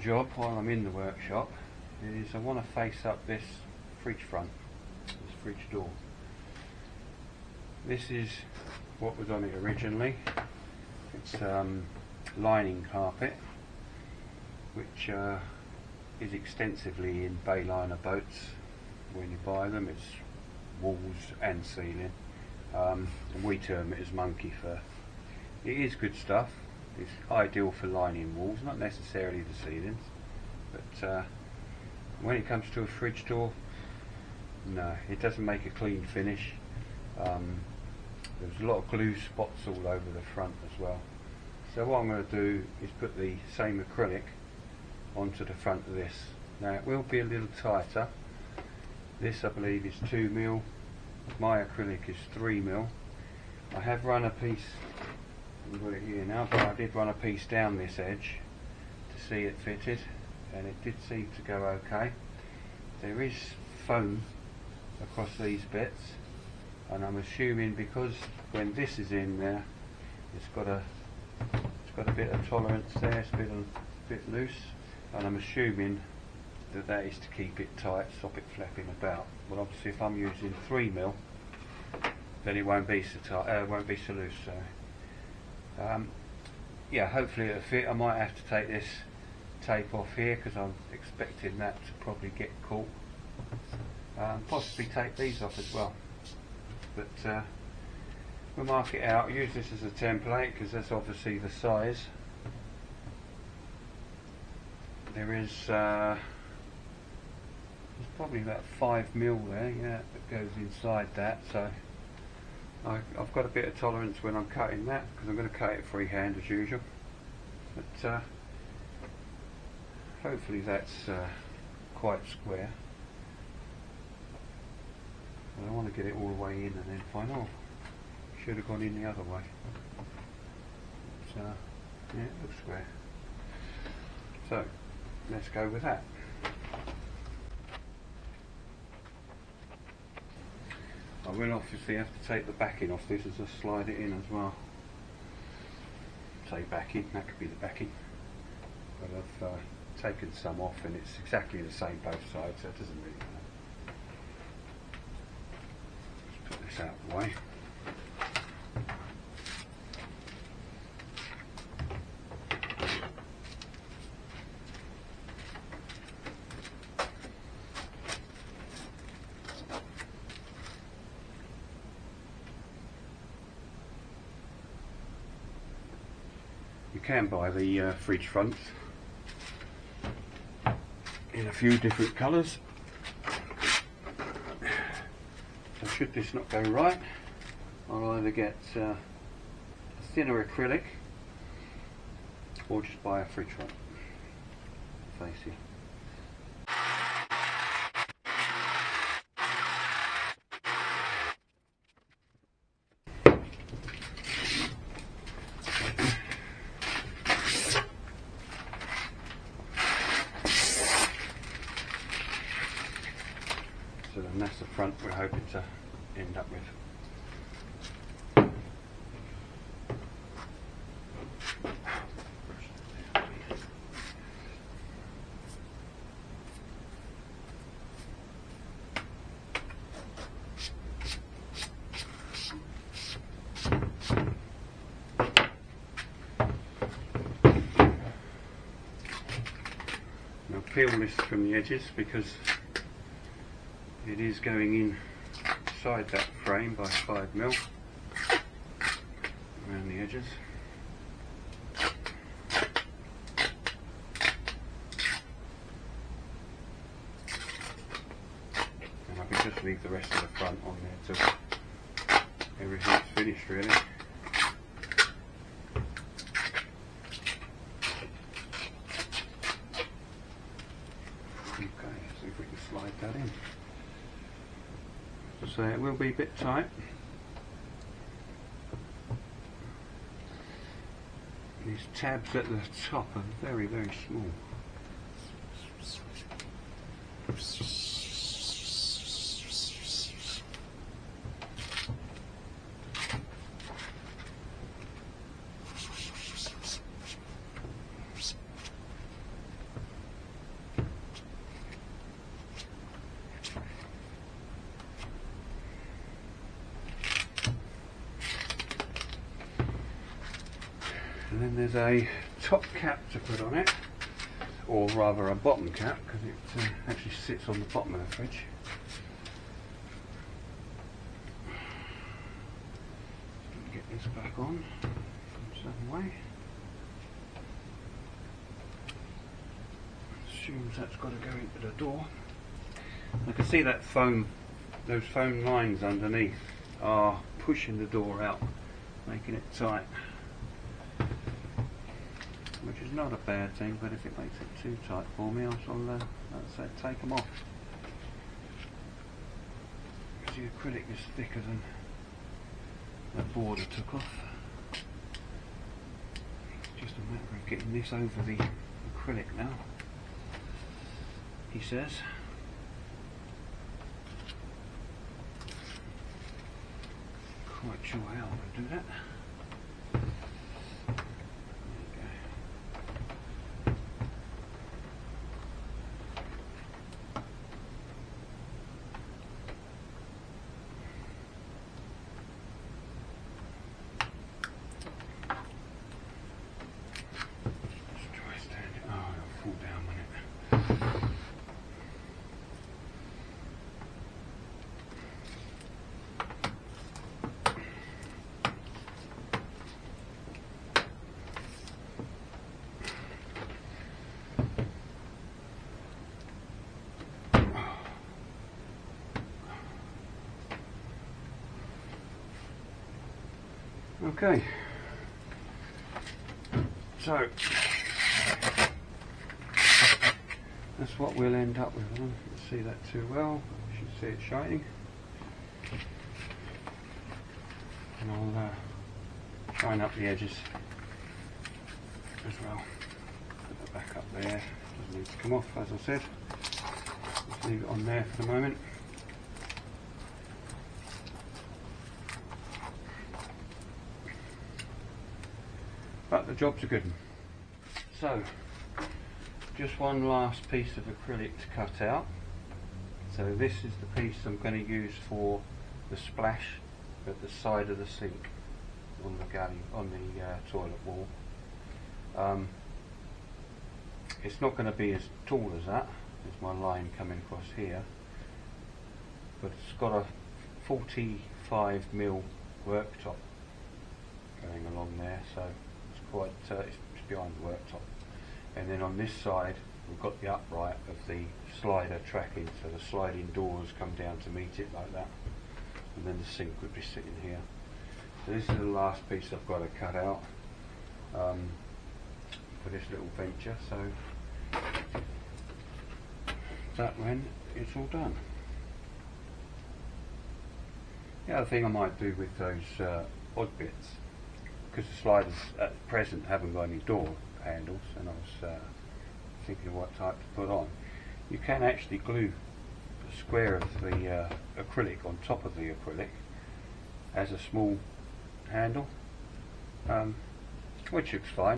job while I'm in the workshop is I want to face up this fridge front, this fridge door. This is what was on it originally. It's lining carpet, which is extensively in bayliner boats when you buy them. It's walls and ceiling. And we term it as monkey fur. It is good stuff. It's ideal for lining walls, not necessarily the ceilings, but when it comes to a fridge door, no, it doesn't make a clean finish. There's a lot of glue spots all over the front as well. So what I'm going to do is put the same acrylic onto the front of this. Now it will be a little tighter. This I believe is 2mm, my acrylic is 3mm. I have run a piece, I've got it here now, but I did run a piece down this edge to see it fitted, and it did seem to go okay. There is foam across these bits, and I'm assuming because when this is in there, it's got a bit of tolerance there, it's a bit loose, and I'm assuming that is to keep it tight, stop it flapping about. But obviously if I'm using 3mm, then it won't be so tight, it won't be so loose. So yeah, hopefully it'll fit. I might have to take this tape off here because I'm expecting that to probably get caught. Possibly take these off as well. But we'll mark it out. Use this as a template because that's obviously the size. There's probably about 5mm there, yeah, that goes inside that. So I've got a bit of tolerance when I'm cutting that because I'm going to cut it freehand as usual. But hopefully that's quite square. I want to get it all the way in and then find, oh, should have gone in the other way. So yeah, it looks square. So let's go with that. I will obviously have to take the backing off this as I slide it in as well. Say backing, that could be the backing. But I've taken some off and it's exactly the same both sides, so it doesn't really matter. Let's put this out of the way. You can buy the fridge fronts in a few different colours. So should this not go right, I'll either get a thinner acrylic or just buy a fridge front. Face here. So then that's the front we're hoping to end up with. Now peel this from the edges because it is going inside that frame by 5mm around the edges. And I can just leave the rest of the front on there till everything's finished really. Okay, see if we can slide that in. So it will be a bit tight. These tabs at the top are very, very small. And then there's a top cap to put on it, or rather a bottom cap, because it actually sits on the bottom of the fridge. Get this back on some way. Assumes that's got to go into the door. I can see that foam, those foam lines underneath are pushing the door out, making it tight, which is not a bad thing, but if it makes it too tight for me, I'll take them off. Because the acrylic is thicker than the board I took off. It's just a matter of getting this over the acrylic now, he says. Quite sure how I'm going to do that. Okay, so that's what we'll end up with. I don't know if you can see that too well, you should see it shining. And I'll shine up the edges as well. Put that back up there, doesn't need to come off as I said. Just leave it on there for the moment. But the job's a good one. So, just one last piece of acrylic to cut out. So this is the piece I'm going to use for the splash at the side of the sink on the galley, on the toilet wall. It's not going to be as tall as that. There's my line coming across here, but it's got a 45mm worktop going along there, so quite it's behind the worktop. And then on this side we've got the upright of the slider tracking, so the sliding doors come down to meet it like that, and then the sink would be sitting here. So this is the last piece I've got to cut out for this little venture, so that when it's all done. The other thing I might do with those odd bits, because the sliders at present haven't got any door handles, and I was thinking of what type to put on. You can actually glue the square of the acrylic on top of the acrylic as a small handle, which looks fine.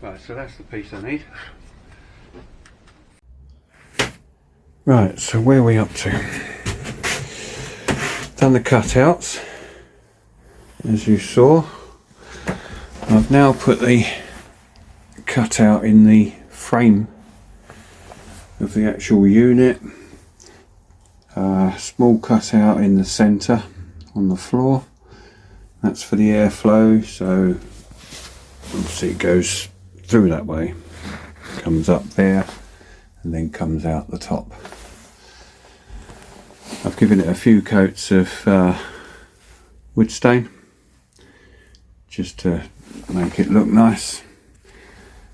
Right, so that's the piece I need. Right, so where are we up to? Done the cutouts, as you saw. I've now put the cutout in the frame of the actual unit. Small cutout in the centre on the floor. That's for the airflow, so obviously it goes through that way, comes up there and then comes out the top. I've given it a few coats of wood stain just to make it look nice.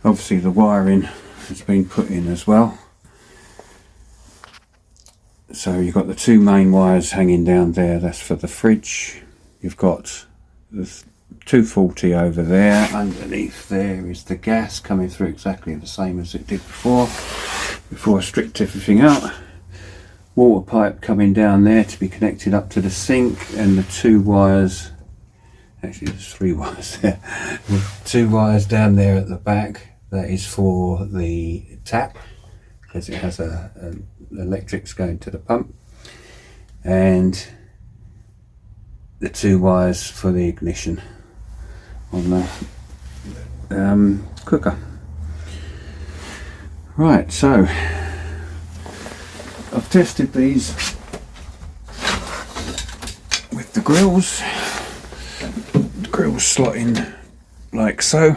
Obviously the wiring has been put in as well. So you've got the two main wires hanging down there, that's for the fridge. You've got the 240 over there. Underneath there is the gas coming through exactly the same as it did before I stripped everything out. Water pipe coming down there to be connected up to the sink, and the two wires, actually there's three wires there, two wires down there at the back, that is for the tap because it has an electrics going to the pump, and the 2 wires for the ignition on the cooker. Right, so I've tested these with the grills. The grills slot in like so,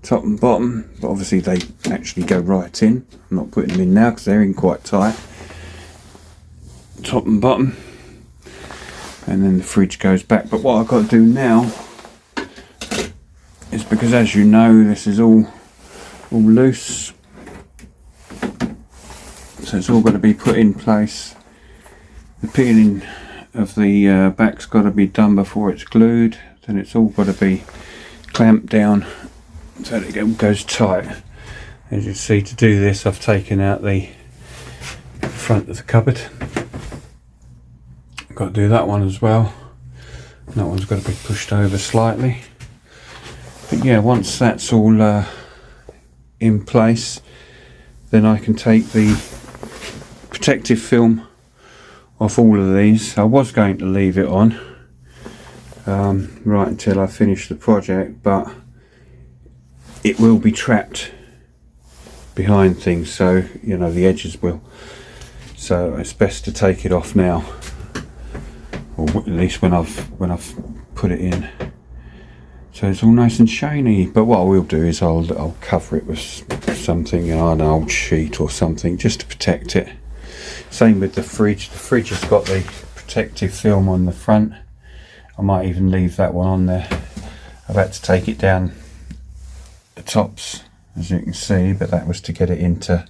top and bottom, but obviously they actually go right in. I'm not putting them in now because they're in quite tight. Top and bottom, and then the fridge goes back. But what I've got to do now is, because as you know, this is all loose, so it's all got to be put in place. The peeling of the back's got to be done before it's glued. Then it's all got to be clamped down so that it all goes tight. As you see, to do this, I've taken out the front of the cupboard. I've got to do that one as well. That one's got to be pushed over slightly. But yeah, once that's all in place, then I can take the protective film off all of these. I was going to leave it on right until I finish the project, but it will be trapped behind things, so you know the edges will. So it's best to take it off now, or at least when I've put it in, so it's all nice and shiny. But what I will do is I'll cover it with something, you know, an old sheet or something, just to protect it. Same with the fridge. The fridge has got the protective film on the front. I might even leave that one on there. I've had to take it down the tops, as you can see, but that was to get it into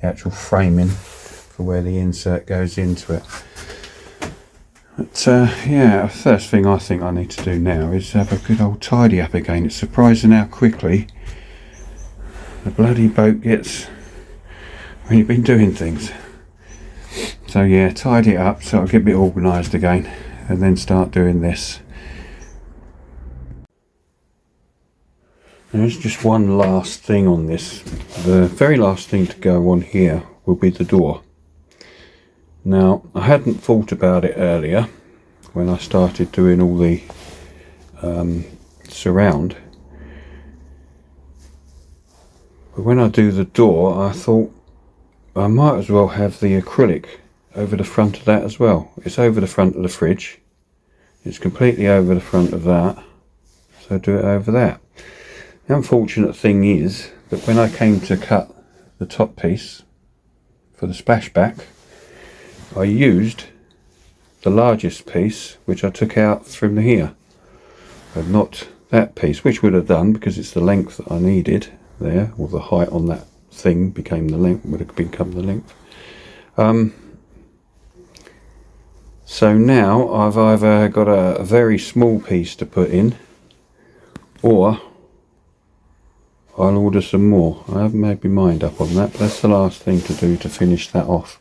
the actual framing for where the insert goes into it. But yeah, first thing I think I need to do now is have a good old tidy up again. It's surprising how quickly the bloody boat gets when you've been doing things. So yeah, tidy it up so I'll get a bit organised again, and then start doing this. There's just one last thing on this. The very last thing to go on here will be the door. Now, I hadn't thought about it earlier when I started doing all the surround, but when I do the door, I thought I might as well have the acrylic over the front of that as well. It's over the front of the fridge, it's completely over the front of that, so do it over that. The unfortunate thing is that when I came to cut the top piece for the splashback, I used the largest piece, which I took out from here, and not that piece, which would have done because it's the length that I needed there, or the height on that thing became the length, would have become the length. So now I've either got a very small piece to put in, or I'll order some more. I haven't made my mind up on that, but that's the last thing to do to finish that off.